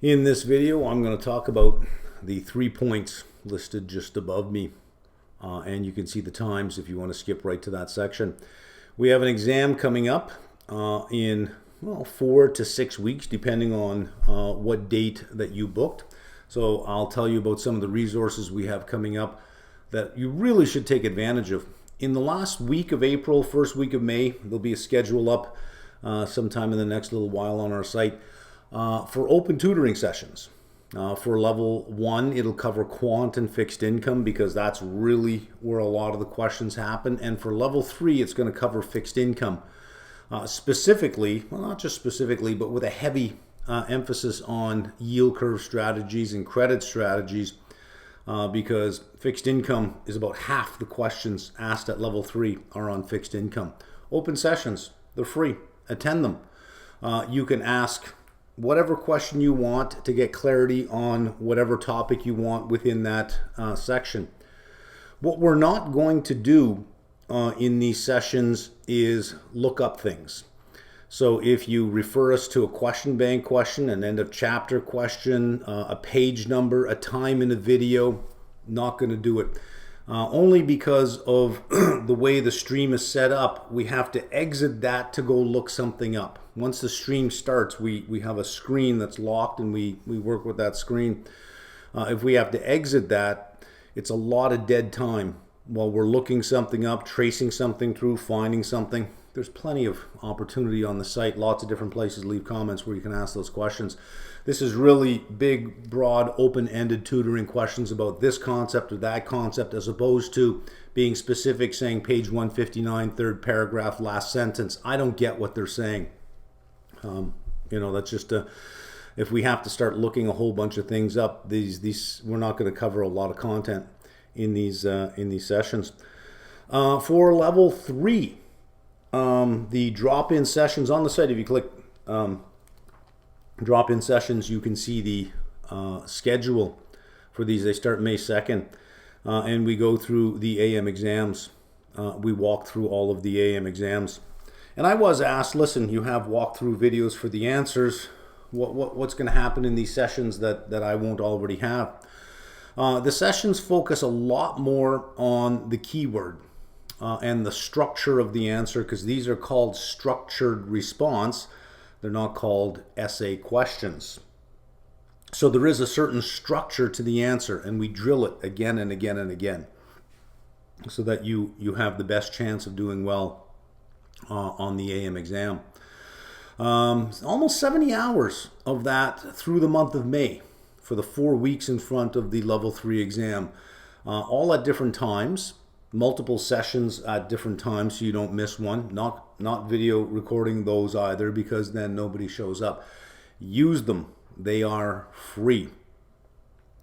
In this video, I'm going to talk about the 3 points listed just above me, and you can see the times if you want to skip right to that section. We have an exam coming up in 4 to 6 weeks, depending on what date that you booked. So I'll tell you about some of the resources we have coming up that you really should take advantage of. In the last week of April, first week of May, there'll be a schedule up sometime in the next little while on our site for open tutoring sessions. For level 1, it'll cover quant and fixed income because that's really where a lot of the questions happen. And for level 3, it's going to cover fixed income. Specifically, well, not just specifically, but with a heavy emphasis on yield curve strategies and credit strategies, because fixed income is about half the questions asked at level 3 are on fixed income. Open sessions, they're free. Attend them. You can ask whatever question you want to get clarity on whatever topic you want within that section. What we're not going to do in these sessions is look up things. So if you refer us to a question bank question, an end of chapter question, a page number, a time in a video, not going to do it. Only because of the way the stream is set up, we have to exit that to go look something up. Once the stream starts, we have a screen that's locked and we work with that screen. If we have to exit that, it's a lot of dead time while we're looking something up, tracing something through, finding something. There's plenty of opportunity on the site, lots of different places to leave comments where you can ask those questions. This is really big, broad, open-ended tutoring questions about this concept or that concept, as opposed to being specific, saying page 159, third paragraph, last sentence. I don't get what they're saying. That's just if we have to start looking a whole bunch of things up, these we're not going to cover a lot of content in these sessions. For level 3, the drop-in sessions on the site, if you click drop-in sessions, you can see the schedule for these. They start May 2nd, and we go through the AM exams. We walk through all of the AM exams. And I was asked, listen, you have walkthrough videos for the answers. What's going to happen in these sessions that I won't already have? The sessions focus a lot more on the keyword and the structure of the answer, because these are called structured response. They're not called essay questions. So there is a certain structure to the answer, and we drill it again and again and again so that you have the best chance of doing well on the AM exam. Almost 70 hours of that through the month of May for the 4 weeks in front of the level 3 exam, all at different times, multiple sessions at different times so you don't miss one. Not video recording those either, because then nobody shows up. Use them. They are free.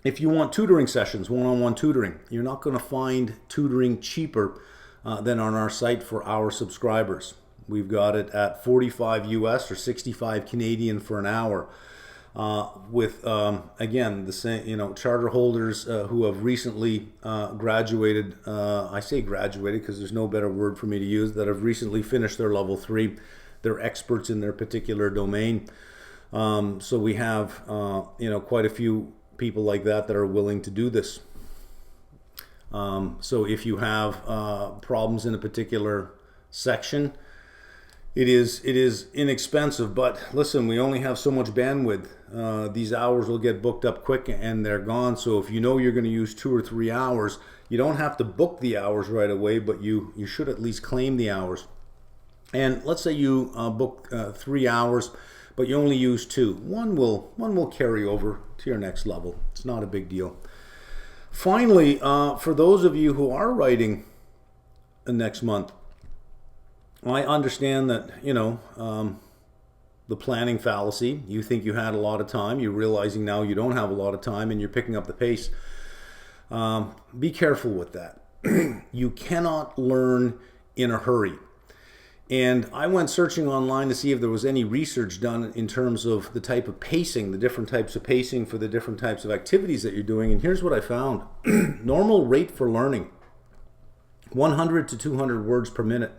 If you want tutoring sessions, one-on-one tutoring, you're not going to find tutoring cheaper than on our site for our subscribers. We've got it at 45 US or 65 Canadian for an hour. With again, the same, charter holders who have recently graduated. I say graduated because there's no better word for me to use. That have recently finished their level 3. They're experts in their particular domain. So we have quite a few people like that are willing to do this. So if you have problems in a particular section, it is inexpensive, but listen, we only have so much bandwidth. These hours will get booked up quick and they're gone. So if you know you're going to use 2 or 3 hours, you don't have to book the hours right away, but you should at least claim the hours. And let's say you book 3 hours, but you only use 2. One will carry over to your next level. It's not a big deal. Finally, for those of you who are writing next month, I understand that, the planning fallacy. You think you had a lot of time. You're realizing now you don't have a lot of time and you're picking up the pace. Be careful with that. You cannot learn in a hurry. And I went searching online to see if there was any research done in terms of the type of pacing, the different types of pacing for the different types of activities that you're doing. And here's what I found. Normal rate for learning, 100 to 200 words per minute.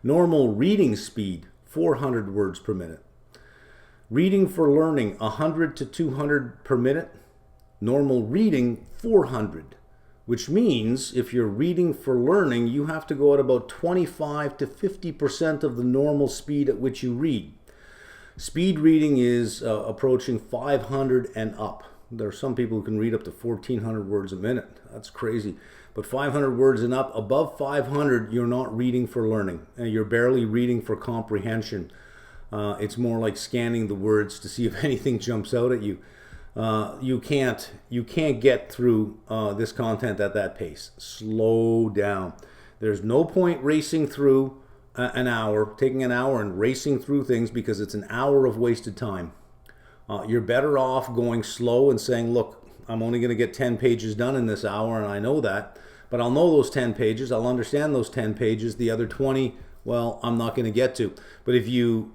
Normal reading speed, 400 words per minute. Reading for learning, 100 to 200 per minute. Normal reading, 400. Which means if you're reading for learning, you have to go at about 25 to 50% of the normal speed at which you read. Speed reading is approaching 500 and up. There are some people who can read up to 1,400 words a minute. That's crazy. But 500 words and up, above 500, you're not reading for learning. You're barely reading for comprehension. It's more like scanning the words to see if anything jumps out at you. You can't get through this content at that pace. Slow down. There's no point racing through taking an hour and racing through things, because it's an hour of wasted time. You're better off going slow and saying, look, I'm only going to get 10 pages done in this hour, and I know that, but I'll know those 10 pages, I'll understand those 10 pages, the other 20, well, I'm not going to get to. But if you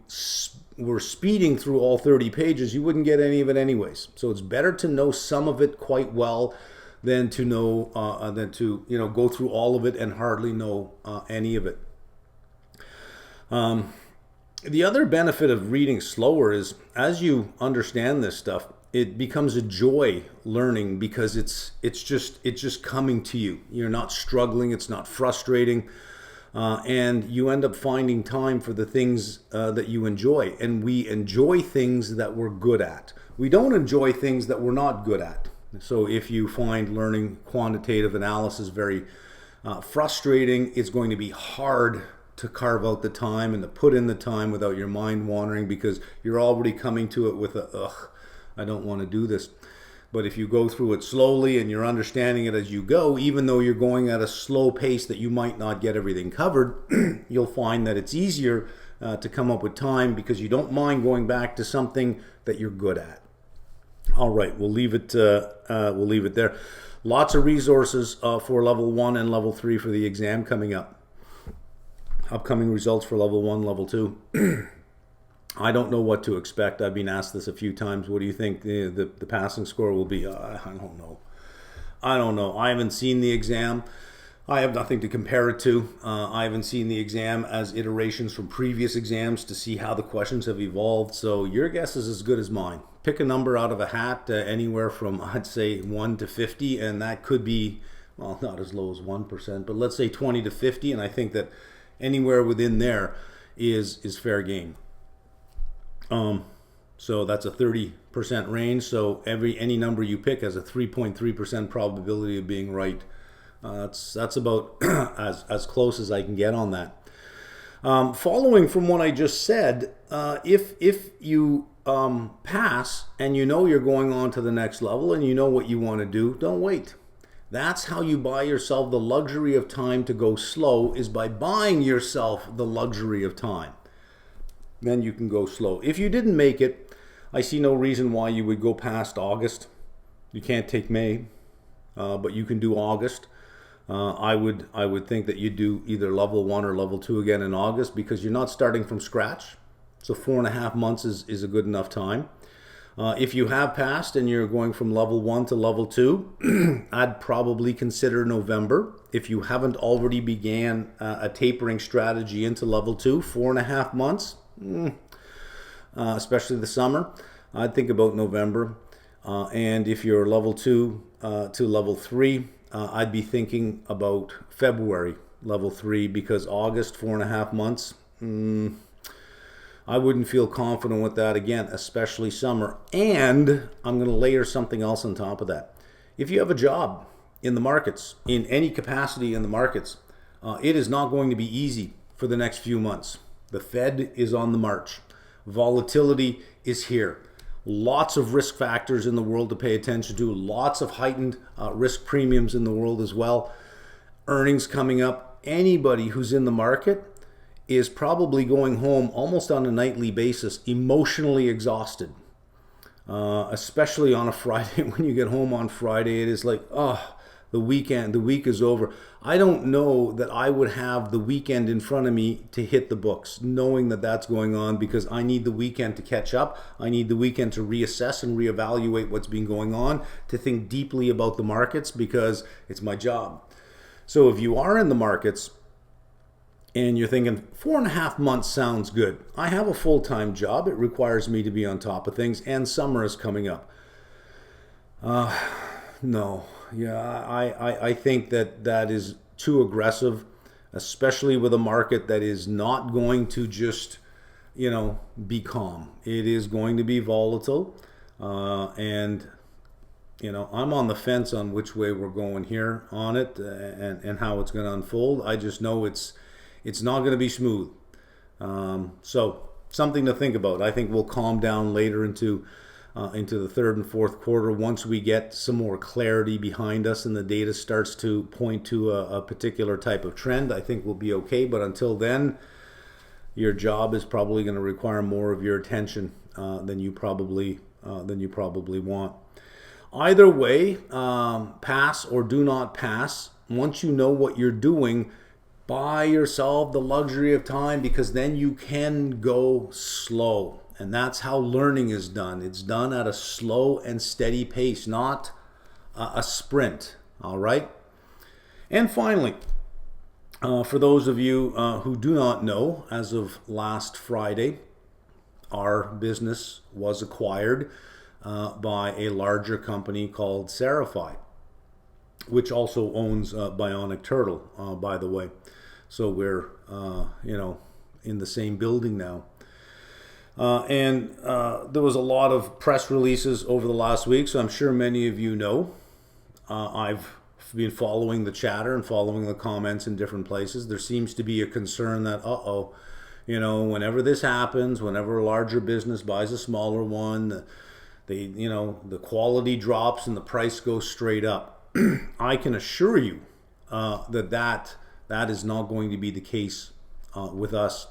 were speeding through all 30 pages, you wouldn't get any of it anyways. So it's better to know some of it quite well than to know go through all of it and hardly know any of it. The other benefit of reading slower is, as you understand this stuff, it becomes a joy learning, because it's just coming to you. You're not struggling, it's not frustrating, and you end up finding time for the things that you enjoy. And we enjoy things that we're good at. We don't enjoy things that we're not good at. So if you find learning quantitative analysis very frustrating, it's going to be hard to carve out the time and to put in the time without your mind wandering, because you're already coming to it with I don't want to do this. But if you go through it slowly and you're understanding it as you go, even though you're going at a slow pace that you might not get everything covered, you'll find that it's easier to come up with time, because you don't mind going back to something that you're good at. All right, we'll leave it there. Lots of resources for level 1 and level 3 for the exam coming up. Upcoming results for level 1, level 2. I don't know what to expect. I've been asked this a few times. What do you think the passing score will be? I don't know. I haven't seen the exam. I have nothing to compare it to. I haven't seen the exam as iterations from previous exams to see how the questions have evolved. So your guess is as good as mine. Pick a number out of a hat, anywhere from, I'd say, 1 to 50, and that could be, well, not as low as 1%, but let's say 20 to 50, and I think that anywhere within there is fair game. So that's a 30% range. So any number you pick has a 3.3% probability of being right. That's about as close as I can get on that. Following from what I just said, if you pass and you know you're going on to the next level and you know what you want to do, don't wait. That's how you buy yourself the luxury of time to go slow, is by buying yourself the luxury of time. Then you can go slow. If you didn't make it, I see no reason why you would go past August. You can't take May, but you can do August. I would think that you do either level 1 or level 2 again in August, because you're not starting from scratch. So 4.5 months is a good enough time. If you have passed and you're going from level 1 to level 2, I'd probably consider November. If you haven't already began a tapering strategy into level 2, 4.5 months, especially the summer, I'd think about November. And if you're level 2 to level 3, I'd be thinking about February, level 3, because August, 4.5 months, I wouldn't feel confident with that again, especially summer. And I'm going to layer something else on top of that. If you have a job in the markets, in any capacity in the markets, it is not going to be easy for the next few months. The Fed is on the march. Volatility is here. Lots of risk factors in the world to pay attention to. Lots of heightened risk premiums in the world as well. Earnings coming up. Anybody who's in the market is probably going home almost on a nightly basis, emotionally exhausted. Especially on a Friday. When you get home on Friday, it is like, the week is over. I don't know that I would have the weekend in front of me to hit the books, knowing that that's going on, because I need the weekend to catch up. I need the weekend to reassess and reevaluate what's been going on, to think deeply about the markets, because it's my job. So if you are in the markets, and you're thinking 4.5 months sounds good. I have a full-time job. It requires me to be on top of things, and summer is coming up. No, yeah, I think that is too aggressive, especially with a market that is not going to just, be calm. It is going to be volatile, and I'm on the fence on which way we're going here on it, and how it's going to unfold. I just know it's not going to be smooth. So something to think about. I think we'll calm down later into the third and fourth quarter once we get some more clarity behind us and the data starts to point to a particular type of trend. I think we'll be okay. But until then, your job is probably going to require more of your attention than you probably want. Either way, pass or do not pass. Once you know what you're doing, buy yourself the luxury of time, because then you can go slow. And that's how learning is done. It's done at a slow and steady pace, not a sprint. All right? And finally, for those of you who do not know, as of last Friday, our business was acquired by a larger company called CeriFi, which also owns Bionic Turtle, by the way. So we're, in the same building now. And there was a lot of press releases over the last week, so I'm sure many of you know. I've been following the chatter and following the comments in different places. There seems to be a concern that, whenever this happens, whenever a larger business buys a smaller one, the quality drops and the price goes straight up. I can assure you that is not going to be the case with us.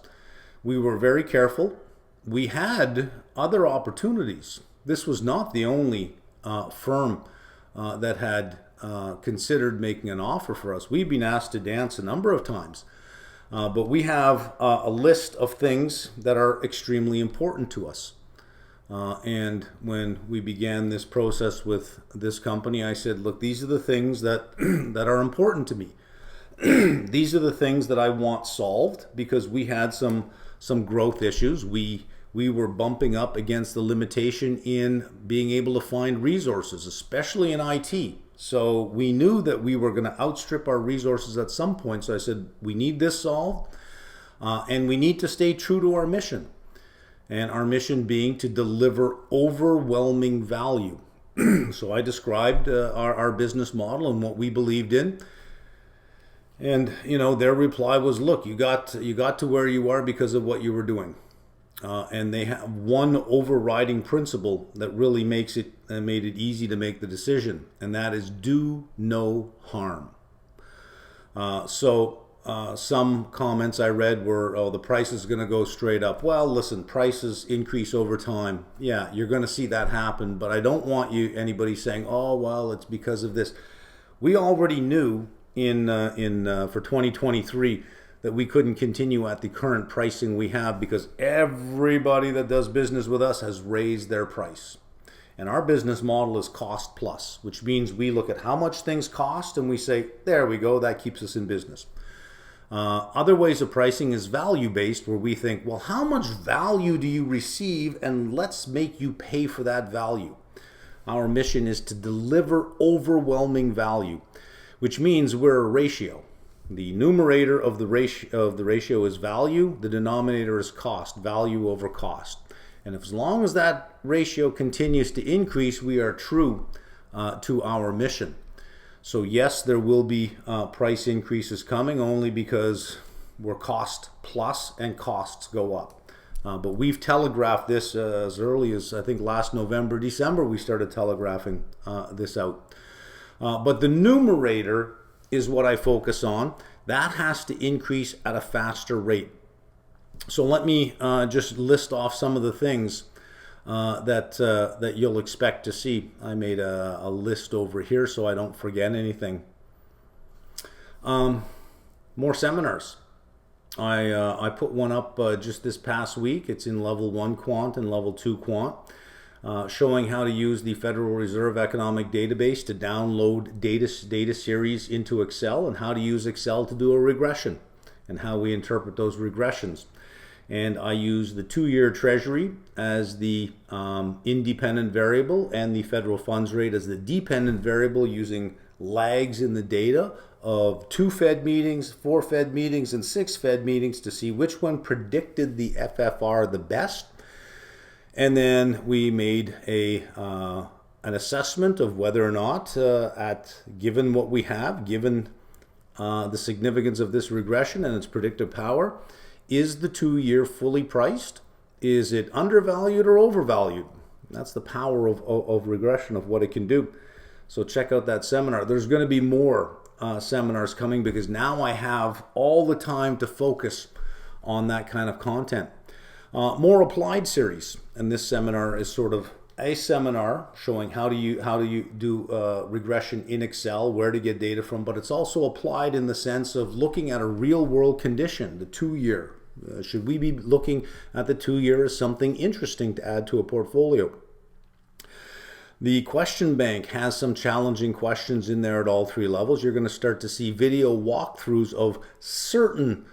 We were very careful. We had other opportunities. This was not the only firm that had considered making an offer for us. We've been asked to dance a number of times, but we have a list of things that are extremely important to us. And when we began this process with this company, I said, look, these are the things that that are important to me. These are the things that I want solved, because we had some growth issues. We were bumping up against the limitation in being able to find resources, especially in IT. So we knew that we were going to outstrip our resources at some point. So I said, we need this solved, and we need to stay true to our mission. And our mission being to deliver overwhelming value. So I described our business model and what we believed in. And, their reply was, look, you got to where you are because of what you were doing. And they have one overriding principle that really made it easy to make the decision, and that is do no harm. So some comments I read were, the price is going to go straight up. Well, listen, prices increase over time. Yeah, you're going to see that happen, but I don't want anybody saying, oh, well, it's because of this. We already knew for 2023 that we couldn't continue at the current pricing we have, because everybody that does business with us has raised their price. And our business model is cost plus, which means we look at how much things cost and we say, there we go, that keeps us in business. Other ways of pricing is value-based, where we think, well, how much value do you receive, and let's make you pay for that value. Our mission is to deliver overwhelming value, which means we're a ratio. The numerator of the ratio is value. The denominator is cost, value over cost. And as long as that ratio continues to increase, we are true to our mission. So yes, there will be price increases coming, only because we're cost plus and costs go up. But we've telegraphed this as early as, I think, last November, December, we started telegraphing this out. But the numerator is what I focus on. That has to increase at a faster rate. So let me just list off some of the things that you'll expect to see. I made a list over here so I don't forget anything. More seminars. I put one up just this past week. It's in level 1 quant and level 2 quant. Showing how to use the Federal Reserve Economic Database to download data series into Excel, and how to use Excel to do a regression. and how we interpret those regressions. And I use the 2-year treasury as the independent variable and the federal funds rate as the dependent variable, using lags in the data of 2 Fed meetings, 4 Fed meetings, and 6 Fed meetings to see which one predicted the FFR the best. And then we made an assessment of whether or not, given what we have, given the significance of this regression and its predictive power, is the 2-year fully priced? Is it undervalued or overvalued? That's the power of regression, of what it can do. So check out that seminar. There's going to be more seminars coming, because now I have all the time to focus on that kind of content. More applied series, and this seminar is sort of a seminar showing how do you do regression in Excel, where to get data from, but it's also applied in the sense of looking at a real world condition, the 2-year. Should we be looking at the 2-year as something interesting to add to a portfolio? The question bank has some challenging questions in there at all 3 levels. You're going to start to see video walkthroughs of certain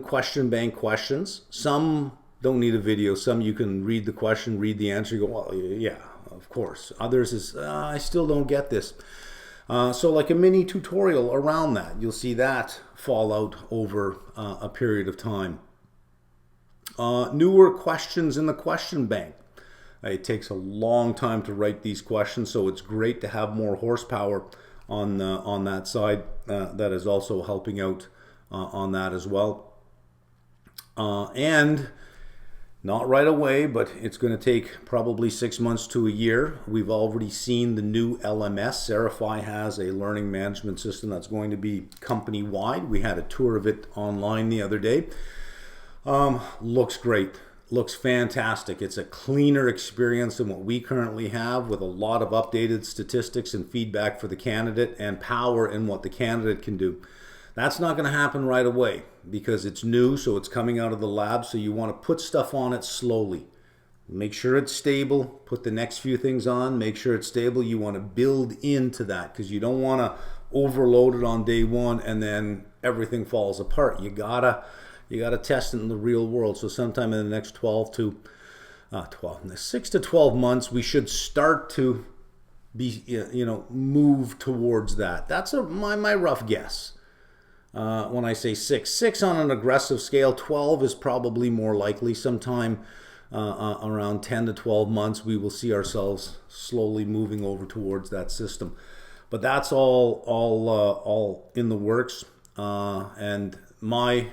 question bank questions. Some don't need a video. Some you can read the question, read the answer, you go, well, yeah, of course. Others is, I still don't get this. So like a mini tutorial around that. You'll see that fall out over a period of time. Newer questions in the question bank. It takes a long time to write these questions, so it's great to have more horsepower on that side. That is also helping out on that as well. And not right away, but it's going to take probably 6 months to a year. We've already seen the new LMS. CeriFi has a learning management system that's going to be company-wide. We had a tour of it online the other day. Looks great. Looks fantastic. It's a cleaner experience than what we currently have, with a lot of updated statistics and feedback for the candidate and power in what the candidate can do. That's not going to happen right away because it's new, so it's coming out of the lab, so you want to put stuff on it slowly. Make sure it's stable, put the next few things on, make sure it's stable. You want to build into that because you don't want to overload it on day one and then everything falls apart. You gotta test it in the real world. So sometime in the next 6 to 12 months, we should start to be, move towards that. That's my rough guess. When I say 6 on an aggressive scale, 12 is probably more likely. Sometime around 10 to 12 months, we will see ourselves slowly moving over towards that system. But that's all in the works, and my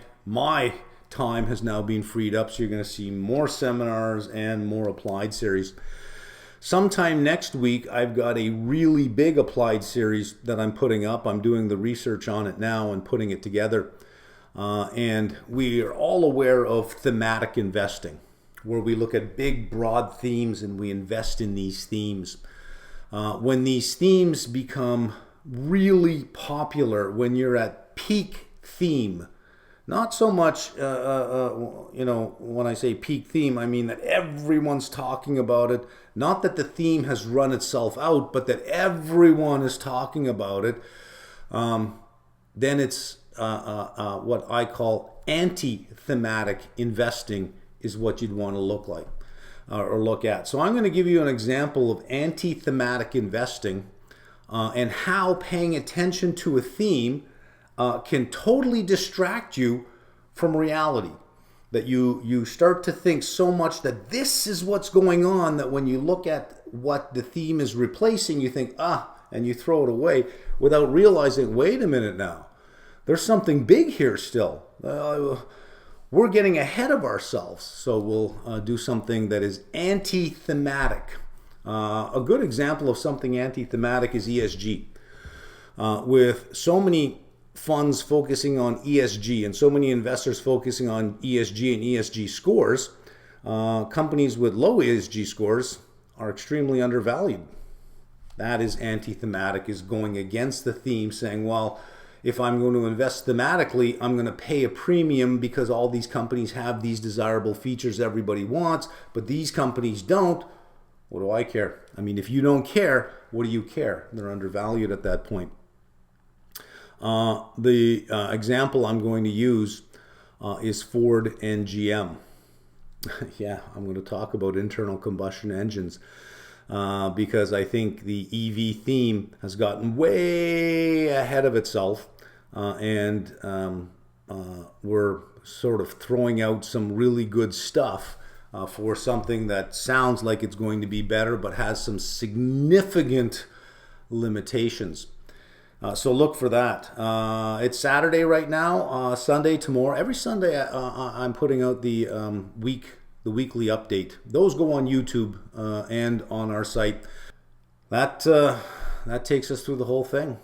time has now been freed up, so you're going to see more seminars and more applied series. Sometime next week, I've got a really big applied series that I'm putting up. I'm doing the research on it now and putting it together. And we are all aware of thematic investing, where we look at big, broad themes and we invest in these themes. When these themes become really popular, when you're at peak theme, not so much, when I say peak theme, I mean that everyone's talking about it. Not that the theme has run itself out, but that everyone is talking about it. Then it's what I call anti-thematic investing is what you'd want to look like or look at. So I'm going to give you an example of anti-thematic investing and how paying attention to a theme can totally distract you from reality. That you start to think so much that this is what's going on, that when you look at what the theme is replacing, you think, and you throw it away without realizing, wait a minute now, there's something big here still. We're getting ahead of ourselves. So we'll do something that is anti-thematic. A good example of something anti-thematic is ESG. With so many funds focusing on ESG and so many investors focusing on ESG and ESG scores, companies with low ESG scores are extremely undervalued. That is anti-thematic, is going against the theme, saying, well, if I'm going to invest thematically, I'm going to pay a premium because all these companies have these desirable features everybody wants, but these companies don't. What do I care? I mean, if you don't care, what do you care? They're undervalued at that point. The example I'm going to use is Ford and GM. Yeah, I'm going to talk about internal combustion engines because I think the EV theme has gotten way ahead of itself, and we're sort of throwing out some really good stuff for something that sounds like it's going to be better but has some significant limitations. So look for that. It's Saturday right now. Sunday tomorrow. Every Sunday I'm putting out the weekly update. Those go on YouTube and on our site. That takes us through the whole thing.